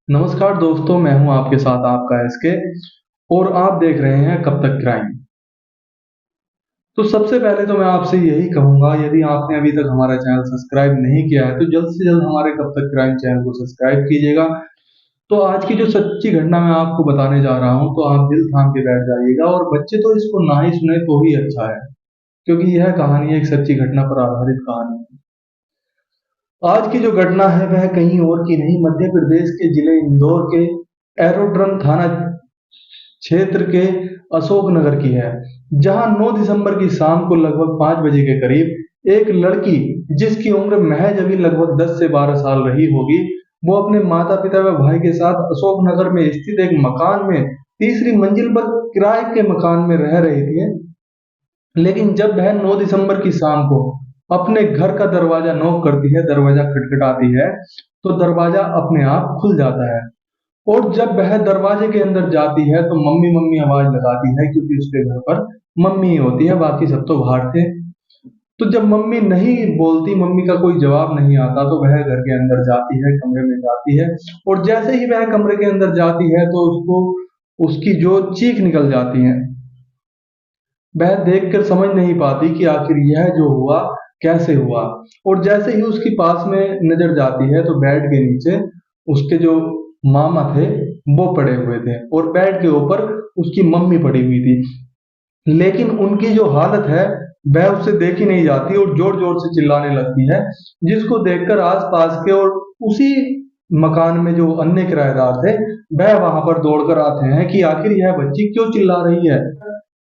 नमस्कार दोस्तों, मैं हूं आपके साथ आपका एसके और आप देख रहे हैं कब तक क्राइम। तो सबसे पहले तो मैं आपसे यही कहूंगा, यदि आपने अभी तक हमारा चैनल सब्सक्राइब नहीं किया है तो जल्द से जल्द हमारे कब तक क्राइम चैनल को सब्सक्राइब कीजिएगा। तो आज की जो सच्ची घटना मैं आपको बताने जा रहा हूं तो आप दिल थाम के बैठ जाइएगा, और बच्चे तो इसको ना ही सुने तो ही अच्छा है, क्योंकि यह कहानी एक सच्ची घटना पर आधारित कहानी है। आज की जो घटना है वह कहीं और की नहीं, मध्य प्रदेश के जिले इंदौर के एरोड्रम थाना क्षेत्र के अशोकनगर की है, जहां 9 दिसंबर की शाम को लगभग 5 बजे के करीब एक लड़की, जिसकी उम्र महज अभी लगभग 10 से 12 साल रही होगी, वो अपने माता पिता व भाई के साथ अशोकनगर में स्थित एक मकान में तीसरी मंजिल पर किराए के मकान में रह रही थी। लेकिन जब वह 9 दिसंबर की शाम को अपने घर का दरवाजा नॉक करती है, दरवाजा खटखटाती है, तो दरवाजा अपने आप खुल जाता है। और जब वह दरवाजे के अंदर जाती है तो मम्मी मम्मी आवाज लगाती है, क्योंकि उसके घर पर मम्मी ही होती है, बाकी सब तो बाहर थे। तो जब मम्मी नहीं बोलती, मम्मी का कोई जवाब नहीं आता, तो वह घर के अंदर जाती है, कमरे में जाती है। और जैसे ही वह कमरे के अंदर जाती है तो उसको उसकी जो चीख निकल जाती है, वह देखकर समझ नहीं पाती कि आखिर यह जो हुआ कैसे हुआ। और जैसे ही उसके पास में नजर जाती है तो बेड के नीचे उसके जो मामा थे वो पड़े हुए थे, और बेड के ऊपर उसकी मम्मी पड़ी हुई थी। लेकिन उनकी जो हालत है वह उससे देखी नहीं जाती और जोर जोर से चिल्लाने लगती है, जिसको देखकर आसपास के और उसी मकान में जो अन्य किराएदार थे वह वहां पर दौड़कर आते हैं कि आखिर यह बच्ची क्यों चिल्ला रही है।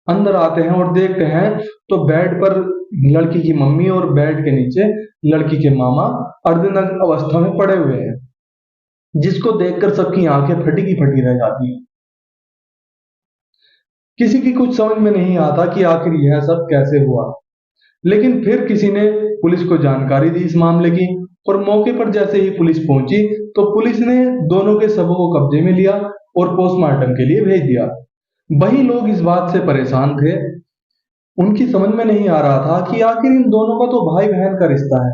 अंदर आते हैं और देखते हैं तो बेड पर लड़की की मम्मी और बेड के नीचे लड़की के मामा अर्धनग्न अवस्था में पड़े हुए हैं, जिसको देखकर सबकी आंखें फटी की फटी रह जाती हैं। किसी की कुछ समझ में नहीं आता कि आखिर यह सब कैसे हुआ। लेकिन फिर किसी ने पुलिस को जानकारी दी इस मामले की, और मौके पर जैसे ही पुलिस पहुंची तो पुलिस ने दोनों के शवों को कब्जे में लिया और पोस्टमार्टम के लिए भेज दिया। वही लोग इस बात से परेशान थे, उनकी समझ में नहीं आ रहा था कि आखिर इन दोनों का तो भाई बहन का रिश्ता है,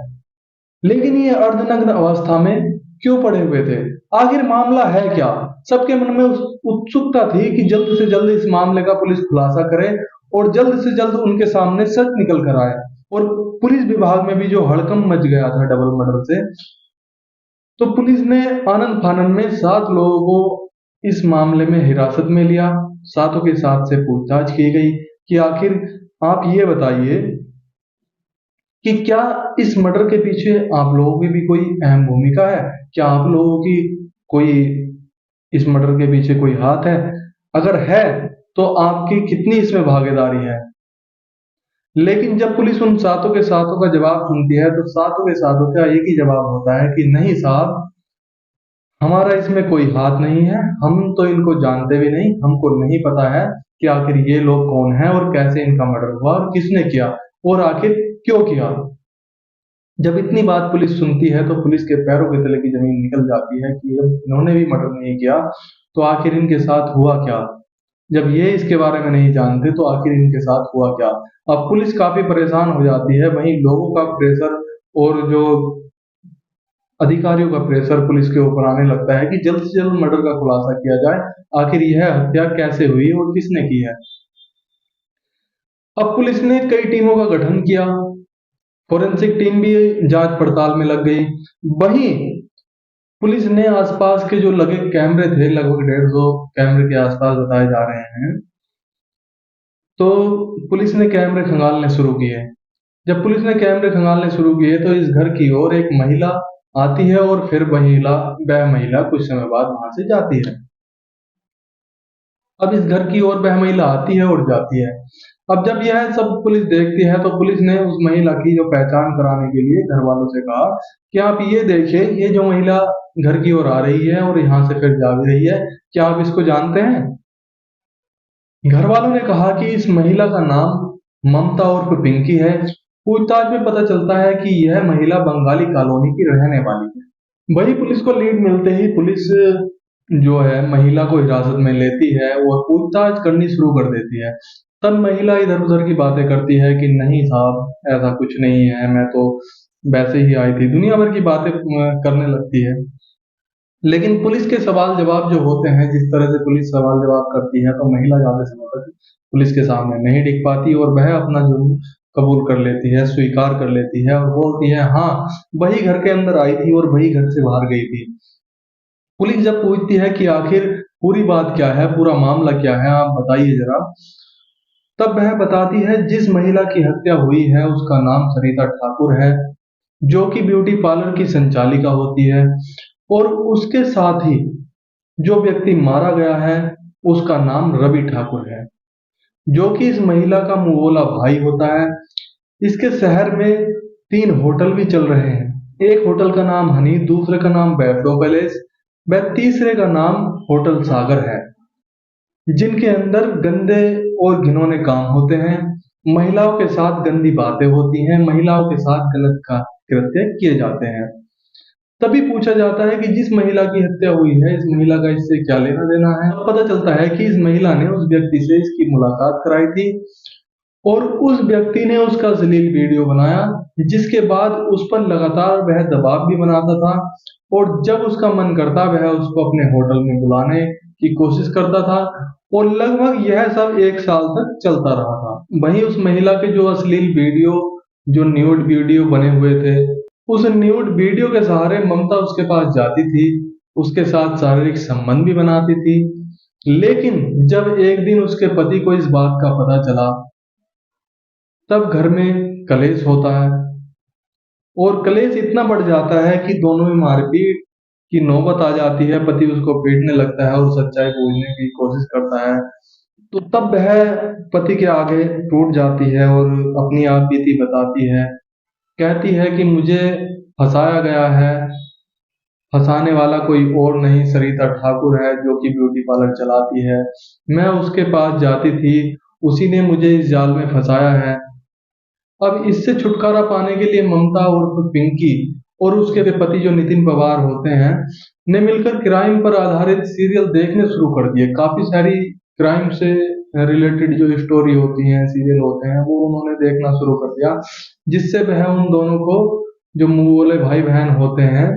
लेकिन ये अर्धनग्न अवस्था में क्यों पड़े हुए थे, आखिर मामला है क्या। सबके मन में उत्सुकता थी कि जल्द से जल्द इस मामले का पुलिस खुलासा करे और जल्द से जल्द उनके सामने सच निकल कर आए। और पुलिस विभाग में भी जो हड़कंप मच गया था डबल मर्डर से, तो पुलिस ने आनंद फानन में 7 लोगों को इस मामले में हिरासत में लिया। सातों के साथ से पूछताछ की गई कि आखिर आप ये बताइए कि क्या इस मर्डर के पीछे आप लोगों की भी कोई अहम भूमिका है? क्या आप लोगों की कोई इस मर्डर के पीछे कोई हाथ है? अगर है तो आपकी कितनी इसमें भागीदारी है? लेकिन जब पुलिस उन सातों के सातों का जवाब सुनती है तो सातों के सातों का एक ही जवाब होता है कि नहीं साहब, हमारा इसमें कोई हाथ नहीं है, हम तो इनको जानते भी नहीं, हमको नहीं पता है कि आखिर ये लोग कौन हैं और कैसे इनका मर्डर हुआ और किसने किया और आखिर क्यों किया। जब इतनी बात पुलिस सुनती है तो पुलिस के पैरों के तले की जमीन निकल जाती है कि अब इन्होंने भी मर्डर नहीं किया तो आखिर इनके साथ हुआ क्या। जब ये इसके बारे में नहीं जानते तो आखिर इनके साथ हुआ क्या। अब पुलिस काफी परेशान हो जाती है, वहीं लोगों का प्रेशर और जो अधिकारियों का प्रेशर पुलिस के ऊपर आने लगता है कि जल्द से जल्द मर्डर का खुलासा किया जाए, आखिर यह हत्या कैसे हुई और किसने की है। अब पुलिस ने कई टीमों का गठन किया, फोरेंसिक टीम भी जांच पड़ताल में लग गई। वहीं पुलिस ने आसपास के जो लगे कैमरे थे, लगभग 150 कैमरे के आसपास बताए जा रहे हैं, तो पुलिस ने कैमरे खंगालने शुरू किए। जब पुलिस ने कैमरे खंगालने शुरू किए तो इस घर की ओर एक महिला आती है और फिर वह महिला कुछ समय बाद वहां से जाती है। अब इस घर की ओर वह महिला आती है और जाती है। अब जब यह सब पुलिस देखती है तो पुलिस ने उस महिला की जो पहचान कराने के लिए घर वालों से कहा कि आप ये देखिए, ये जो महिला घर की ओर आ रही है और यहाँ से फिर जा भी रही है, क्या आप इसको जानते हैं? घर वालों ने कहा कि इस महिला का नाम ममता उर्फ पिंकी है। पूछताछ में पता चलता है कि यह महिला बंगाली कॉलोनी की रहने वाली है। वही पुलिस को लीड मिलते ही पुलिस जो है महिला को हिरासत में लेती है और पूछताछ करनी शुरू कर देती है। तब महिला इधर उधर की बातें करती है कि नहीं साहब, ऐसा कुछ नहीं है, मैं तो वैसे ही आई थी, दुनिया भर की बातें करने लगती है। लेकिन पुलिस के सवाल जवाब जो होते हैं, जिस तरह से पुलिस सवाल जवाब करती है, तो महिला ज्यादा समय तक पुलिस के सामने नहीं टिक पाती और वह अपना जुर्म कबूल कर लेती है, स्वीकार कर लेती है और बोलती है हाँ, वही घर के अंदर आई थी और वही घर से बाहर गई थी। पुलिस जब पूछती है कि आखिर पूरी बात क्या है, पूरा मामला क्या है, आप बताइए जरा, तब वह बताती है जिस महिला की हत्या हुई है उसका नाम सरिता ठाकुर है, जो कि ब्यूटी पार्लर की संचालिका होती है, और उसके साथ ही जो व्यक्ति मारा गया है उसका नाम रवि ठाकुर है, जो कि इस महिला का मुंहबोला भाई होता है। इसके शहर में 3 होटल भी चल रहे हैं। एक होटल का नाम हनी, दूसरे का नाम वैभव पैलेस व तीसरे का नाम होटल सागर है, जिनके अंदर गंदे और घिनौने काम होते हैं, महिलाओं के साथ गंदी बातें होती हैं, महिलाओं के साथ गलत का कृत्य किए जाते हैं। तभी पूछा जाता है कि जिस महिला की हत्या हुई है, इस महिला का इससे क्या लेना देना है। पता चलता है कि इस महिला ने उस व्यक्ति से इसकी मुलाकात कराई थी और उस व्यक्ति ने उसका अश्लील वीडियो बनाया, जिसके बाद उस पर लगातार वह दबाव भी बनाता था और जब उसका मन करता वह उसको अपने होटल में बुलाने की कोशिश करता था, और लगभग यह सब 1 साल तक चलता रहा था। वहीं उस महिला के जो अश्लील वीडियो, जो न्यूड वीडियो बने हुए थे, उस न्यूड वीडियो के सहारे ममता उसके पास जाती थी, उसके साथ शारीरिक संबंध भी बनाती थी। लेकिन जब एक दिन उसके पति को इस बात का पता चला, तब घर में कलेश होता है और कलेश इतना बढ़ जाता है कि दोनों में मारपीट की नौबत आ जाती है। पति उसको पीटने लगता है और सच्चाई पूछने की कोशिश करता है। तो तब वह पति के आगे टूट जाती है और अपनी आप बीती बताती है। कहती है कि मुझे फंसाया गया है, फंसाने वाला कोई और नहीं सरिता ठाकुर है, जो कि ब्यूटी पार्लर चलाती है। मैं उसके पास जाती थी, उसी ने मुझे इस जाल में फंसाया है। अब इससे छुटकारा पाने के लिए ममता उर्फ पिंकी और उसके पति जो नितिन पवार होते हैं, ने मिलकर क्राइम पर आधारित सीरियल देखने शुरू कर दिए। काफी सारी क्राइम से रिलेटेड जो स्टोरी होती हैं, सीरियल होते हैं, वो उन्होंने देखना शुरू कर दिया, जिससे वह उन दोनों को, जो मुंह बोले भाई बहन होते हैं,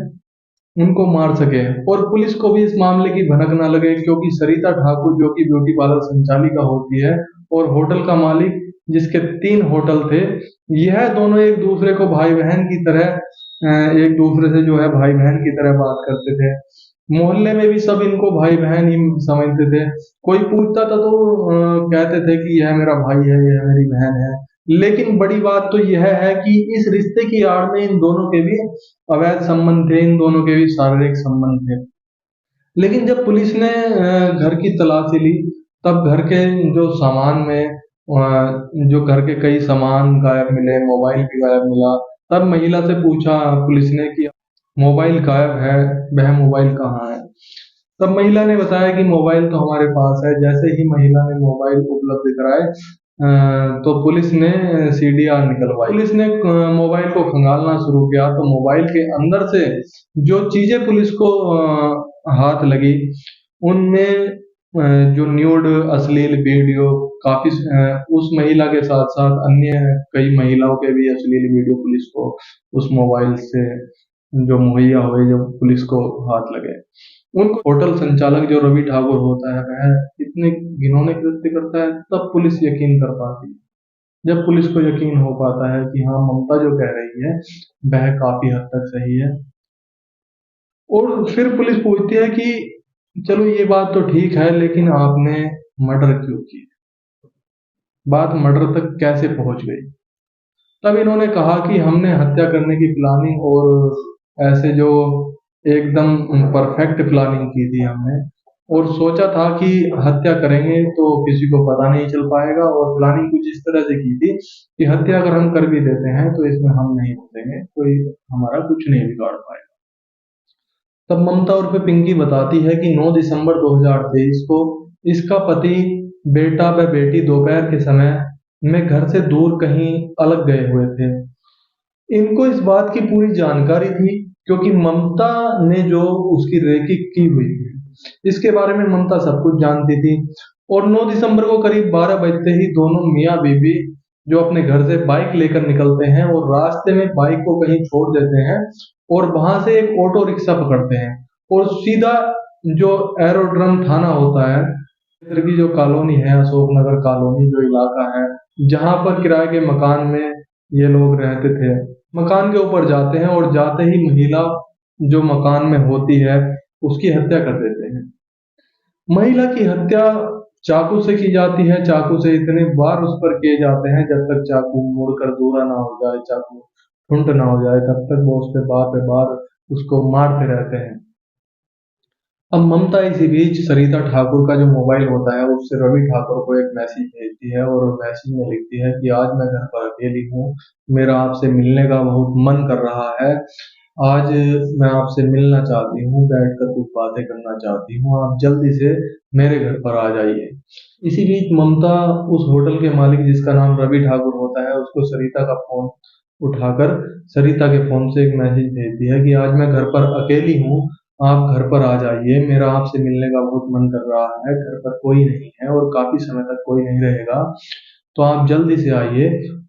उनको मार सके। और पुलिस को भी इस मामले की भनक न लगे, क्योंकि सरिता ठाकुर जो कि ब्यूटी पार्लर संचालिका होती है और होटल का मालिक, जिसके 3 होटल थे, यह दोनों एक दूसरे को भाई बहन की तरह, एक दूसरे से जो है भाई बहन की तरह बात करते थे। मोहल्ले में भी सब इनको भाई बहन ही समझते थे। कोई पूछता था तो कहते थे कि यह मेरा भाई है, यह मेरी बहन है। लेकिन बड़ी बात तो यह है कि इस रिश्ते की आड़ में इन दोनों के भी अवैध संबंध थे, इन दोनों के भी शारीरिक संबंध थे। लेकिन जब पुलिस ने घर की तलाशी ली, तब घर के जो सामान में जो घर के कई सामान गायब मिले, मोबाइल भी गायब मिला। तब महिला से पूछा पुलिस ने कि मोबाइल गायब है, वह मोबाइल कहाँ है? तब महिला ने बताया कि मोबाइल तो हमारे पास है। जैसे ही महिला ने मोबाइल उपलब्ध कराए, तो पुलिस ने सीडीआर निकलवाई। पुलिस ने मोबाइल को खंगालना शुरू किया, तो मोबाइल के अंदर से जो चीजें पुलिस को हाथ लगी, उनमें जो न्यूड अश्लील वीडियो, काफी उस महिला के साथ साथ अन्य कई महिलाओं के भी अश्लील वीडियो पुलिस को उस मोबाइल से जो मुहैया हुए, जो पुलिस को हाथ लगे। उनको होटल संचालक जो रवि ठाकुर होता है, वह इतने घिनौने कृत्य करता है, तब पुलिस यकीन कर पाती है। जब पुलिस को यकीन हो पाता है कि हाँ, ममता जो कह रही है वह काफी हद तक सही है, और फिर पुलिस पूछती है कि चलो ये बात तो ठीक है, लेकिन आपने मर्डर क्यों की? बात मर्डर तक कैसे पहुंच गई? तब इन्होंने कहा कि हमने हत्या करने की प्लानिंग, और ऐसे जो एकदम परफेक्ट प्लानिंग की थी हमने, और सोचा था कि हत्या करेंगे तो किसी को पता नहीं चल पाएगा, और प्लानिंग कुछ इस तरह से की थी कि हत्या अगर हम कर भी देते हैं तो इसमें हम नहीं घुसेंगे, कोई हमारा कुछ नहीं बिगाड़ पाएगा। तब ममता उर्फ पिंकी बताती है कि 9 दिसंबर 2023 को इसका पति, बेटा व बेटी दोपहर के समय में घर से दूर कहीं अलग गए हुए थे। इनको इस बात की पूरी जानकारी थी, क्योंकि ममता ने जो उसकी रेकी की हुई है, इसके बारे में ममता सब कुछ जानती थी। और 9 दिसंबर को करीब 12 बजते ही दोनों मियाँ बीवी जो अपने घर से बाइक लेकर निकलते हैं और रास्ते में बाइक को कहीं छोड़ देते हैं, और वहां से एक ऑटो रिक्शा पकड़ते हैं और सीधा जो एरोड्रम थाना होता है, इधर की जो कॉलोनी है, अशोक नगर कॉलोनी जो इलाका है, जहां पर किराए के मकान में ये लोग रहते थे, मकान के ऊपर जाते हैं और जाते ही महिला जो मकान में होती है उसकी हत्या कर देते हैं। महिला की हत्या चाकू से की जाती है। चाकू से इतने बार उस पर किए जाते हैं जब तक चाकू मुड़कर दूरा ना हो जाए, चाकू ठुंड ना हो जाए, तब तक वो उस पे बार उसको मारते रहते हैं। अब ममता इसी बीच सरिता ठाकुर का जो मोबाइल होता है उससे रवि ठाकुर को एक मैसेज भेजती है और मैसेज में लिखती है कि आज मैं घर पर अकेली हूँ, मेरा आपसे मिलने का बहुत मन कर रहा है, आज मैं आपसे मिलना चाहती हूँ, बैठकर कुछ बातें करना चाहती हूँ, आप जल्दी से मेरे घर पर आ जाइए। इसी बीच ममता उस होटल के मालिक जिसका नाम रवि ठाकुर होता है उसको सरिता का फोन उठाकर सरिता के फोन से एक मैसेज भेजती है कि आज मैं घर पर अकेली हूँ, आप घर पर आ जाइए, मेरा आपसे मिलने का बहुत मन कर रहा है, घर पर कोई नहीं है और काफी समय तक कोई नहीं रहेगा, तो आप जल्दी से आइए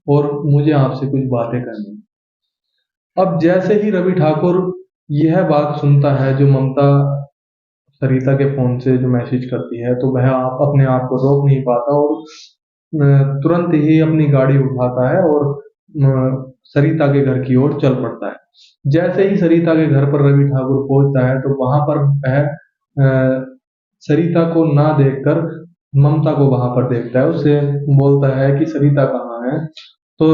और मुझे आपसे कुछ बातें करनी। अब जैसे ही रवि ठाकुर यह बात सुनता है जो ममता सरिता के फोन से जो मैसेज करती है, तो वह आप अपने आप को रोक नहीं पाता और तुरंत ही अपनी गाड़ी उठाता है और सरिता के घर की ओर चल पड़ता है। जैसे ही सरिता के घर पर रवि ठाकुर पहुंचता है तो वहां पर वह सरिता को ना देखकर ममता को वहां पर देखता है, उससे बोलता है कि सरिता कहाँ है। तो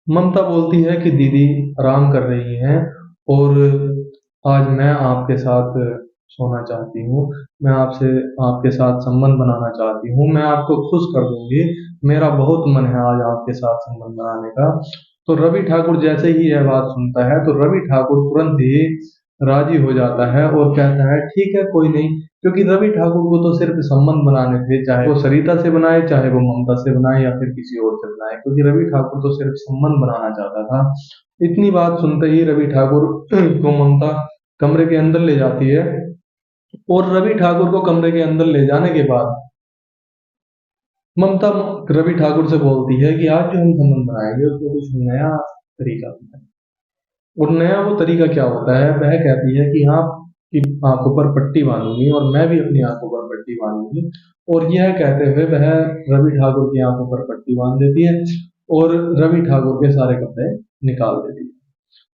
ममता बोलती है कि दीदी आराम कर रही हैं और आज मैं आपके साथ सोना चाहती हूँ, मैं आपसे आपके साथ संबंध बनाना चाहती हूँ, मैं आपको खुश कर दूंगी, मेरा बहुत मन है आज आपके साथ संबंध बनाने का। तो रवि ठाकुर जैसे ही यह बात सुनता है तो रवि ठाकुर तुरंत ही राजी हो जाता है और कहता है ठीक है कोई नहीं, क्योंकि रवि ठाकुर को तो सिर्फ संबंध बनाने थे, चाहे वो सरिता से बनाए, चाहे वो ममता से बनाए या फिर किसी और से बनाए, क्योंकि रवि ठाकुर तो सिर्फ संबंध बनाना चाहता था। इतनी बात सुनते ही रवि ठाकुर को ममता कमरे के अंदर ले जाती है और रवि ठाकुर को कमरे के अंदर ले जाने के बाद ममता रवि ठाकुर से बोलती है कि आज जो हम संबंध बनाएंगे उसमें कुछ नया तरीका होता है। और नया वो तरीका क्या होता है, वह कहती है कि हाँ की आंखों पर पट्टी बांधूंगी और मैं भी अपनी आंखों पर पट्टी बांधूंगी। और यह कहते हुए वह रवि ठाकुर की आंखों पर पट्टी बांध देती है और रवि ठाकुर के सारे कपड़े निकाल देती है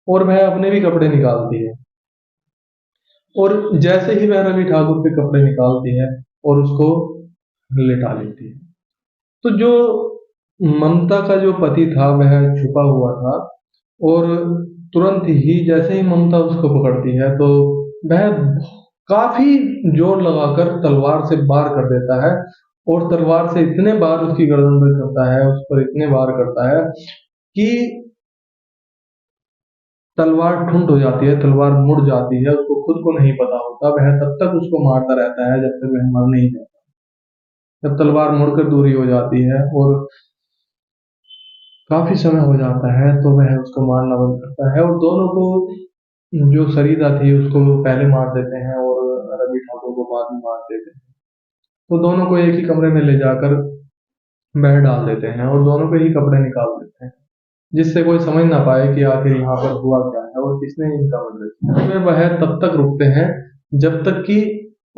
और वह अपने भी कपड़े निकालती है। और जैसे ही वह रवि ठाकुर के कपड़े निकालती है और उसको लेटा लेती है, तो जो ममता का जो पति था वह छुपा हुआ था और तुरंत ही जैसे ही ममता उसको पकड़ती है तो वह काफी जोर लगाकर तलवार से वार कर देता है और तलवार से इतने बार उसकी गर्दन पर करता है, उस पर इतने बार करता है कि तलवार ठुंड हो जाती है, तलवार मुड़ जाती है, उसको खुद को नहीं पता होता, वह तब तक उसको मारता रहता है जब तक वह मर नहीं जाता। जब तलवार मुड़कर दूरी हो जाती है और काफी समय हो जाता है तो वह उसको मारना बंद करता है और दोनों को जो सरिता थी उसको पहले मार देते हैं और रवि ठाकुर को बाद में मार देते हैं। तो दोनों को एक ही कमरे में ले जाकर बेड डाल देते हैं और दोनों के ही कपड़े निकाल देते हैं, जिससे कोई समझ ना पाए कि आखिर यहाँ पर हुआ क्या है और किसने इनका मर्डर किया। इसमें वह तब तक रुकते हैं जब तक कि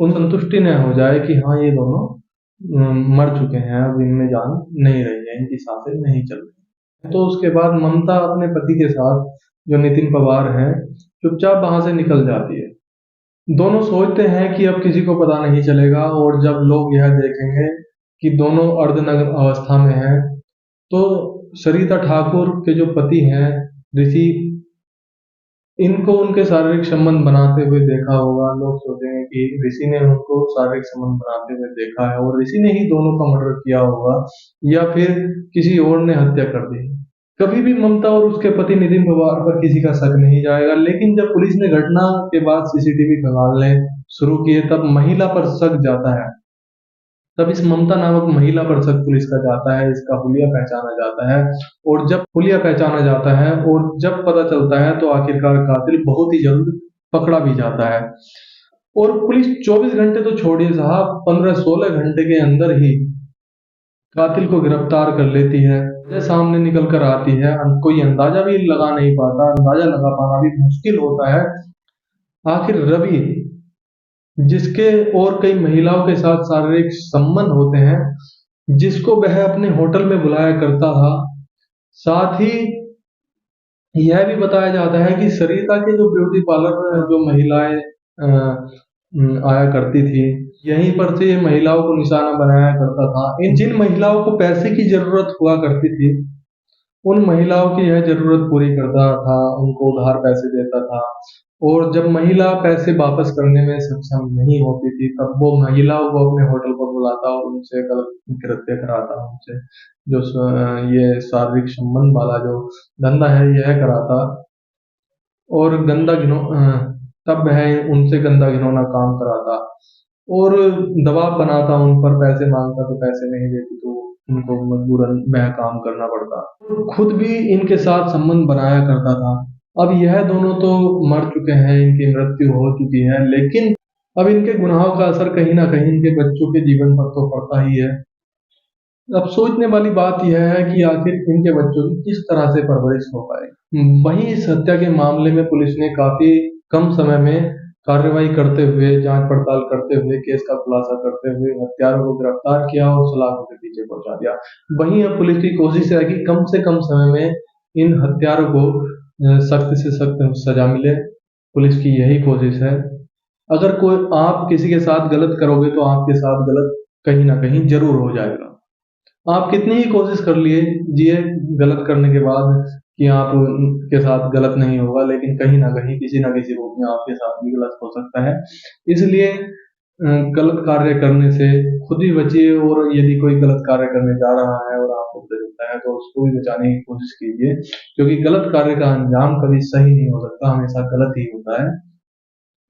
उन संतुष्टि न हो जाए कि हाँ ये दोनों मर चुके हैं, अब इनमें जान नहीं रही है, इनकी सांसें नहीं चल रही। तो उसके बाद ममता अपने पति के साथ जो नितिन पवार हैं चुपचाप वहां से निकल जाती है। दोनों सोचते हैं कि अब किसी को पता नहीं चलेगा और जब लोग यह देखेंगे कि दोनों अर्धनग्न अवस्था में हैं तो सरिता ठाकुर के जो पति हैं ऋषि, इनको उनके शारीरिक संबंध बनाते हुए देखा होगा, लोग सोचेंगे कि ऋषि ने उनको शारीरिक संबंध बनाते हुए देखा है और ऋषि ने ही दोनों का मर्डर किया होगा या फिर किसी और ने हत्या कर दी। कभी भी ममता और उसके पति नितिन पवार पर किसी का शक नहीं जाएगा, लेकिन जब पुलिस ने घटना के बाद सीसीटीवी खंगालने शुरू किए तब महिला पर शक जाता है। तब इस ममता नामक महिला पर शक पुलिस का जाता है, इसका हुलिया पहचाना जाता है और जब हुलिया पहचाना जाता है और जब पता चलता है तो आखिरकार कातिल बहुत ही जल्द पकड़ा भी जाता है। और पुलिस 24 घंटे तो छोड़िए साहब, 15-16 घंटे के अंदर ही कातिल को गिरफ्तार कर लेती है, सामने निकल कर आती है। कोई अंदाजा भी लगा नहीं पाता, अंदाजा लगा पाना भी मुश्किल होता है आखिर रवि जिसके और कई महिलाओं के साथ शारीरिक संबंध होते हैं, जिसको वह अपने होटल में बुलाया करता था। साथ ही यह भी बताया जाता है कि सरिता के जो ब्यूटी पार्लर में जो महिलाएं आया करती थी, यहीं पर से ये महिलाओं को निशाना बनाया करता था। इन जिन महिलाओं को पैसे की जरूरत हुआ करती थी, उन महिलाओं की यह जरूरत पूरी करता था, उनको उधार पैसे देता था। और जब महिला पैसे वापस करने में सक्षम नहीं होती थी, तब वो महिलाओं को अपने होटल पर बुलाता और उनसे गलत कृत्य कराता, उनसे जो ये शारीरिक संबंध वाला जो धंधा है यह कराता। और तब वह उनसे गंदा घिनौना काम कराता और दबाव बनाता, उन पर पैसे मांगता, तो पैसे नहीं देती तो उनको मजबूरन वह काम करना पड़ता। खुद भी इनके साथ संबंध बनाया करता था। अब यह दोनों तो मर चुके हैं, इनकी मृत्यु हो चुकी है, लेकिन अब इनके गुनाहों का असर कहीं ना कहीं इनके बच्चों के जीवन पर तो पड़ता ही है। अब सोचने वाली बात यह है कि आखिर इनके बच्चों की किस तरह से परवरिश हो पाएगी। वहीं इस हत्या के मामले में पुलिस ने काफी कम समय में कार्रवाई करते हुए, जांच पड़ताल करते हुए, केस का खुलासा करते हुए हत्यारों को गिरफ्तार किया और सलाखों के पीछे पहुंचा दिया। वहीं अब पुलिस की कोशिश है कि कम से कम समय में इन हत्यारों को सख्त से सख्त सजा मिले। पुलिस की यही कोशिश है। अगर कोई आप किसी के साथ गलत करोगे तो आपके साथ गलत कहीं ना कहीं जरूर हो जाएगा। आप कितनी ही कोशिश कर लीजिए गलत करने के बाद कि आप के साथ गलत नहीं होगा, लेकिन कहीं न कहीं किसी न किसी रूप में आपके साथ भी गलत हो सकता है। इसलिए गलत कार्य करने से खुद ही बचिए, और यदि कोई गलत कार्य करने जा रहा है और आपको पता चलता है तो उसको भी बचाने की कोशिश कीजिए, क्योंकि गलत कार्य का अंजाम कभी सही नहीं हो सकता, हमेशा गलत ही होता है।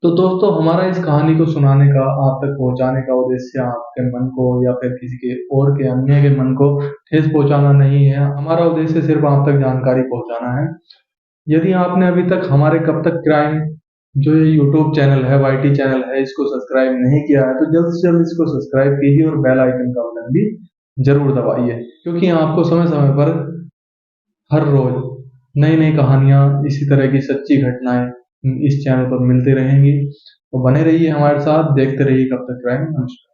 तो दोस्तों, हमारा इस कहानी को सुनाने का, आप तक पहुंचाने का उद्देश्य आपके मन को या फिर किसी के और के अन्य के मन को ठेस पहुंचाना नहीं है। हमारा उद्देश्य सिर्फ आप तक जानकारी पहुंचाना है। यदि आपने अभी तक हमारे कब तक क्राइम जो ये यूट्यूब चैनल है, वाईटी चैनल है, इसको सब्सक्राइब नहीं किया है, तो जल्द से जल्द इसको सब्सक्राइब कीजिए और बेल आइकन का बटन भी जरूर दबाइए, क्योंकि आपको समय समय पर हर रोज नई नई कहानियां, इसी तरह की सच्ची घटनाएं इस चैनल पर मिलती रहेंगी। तो बने रहिए हमारे साथ, देखते रहिए कब तक क्राइम। नमस्कार।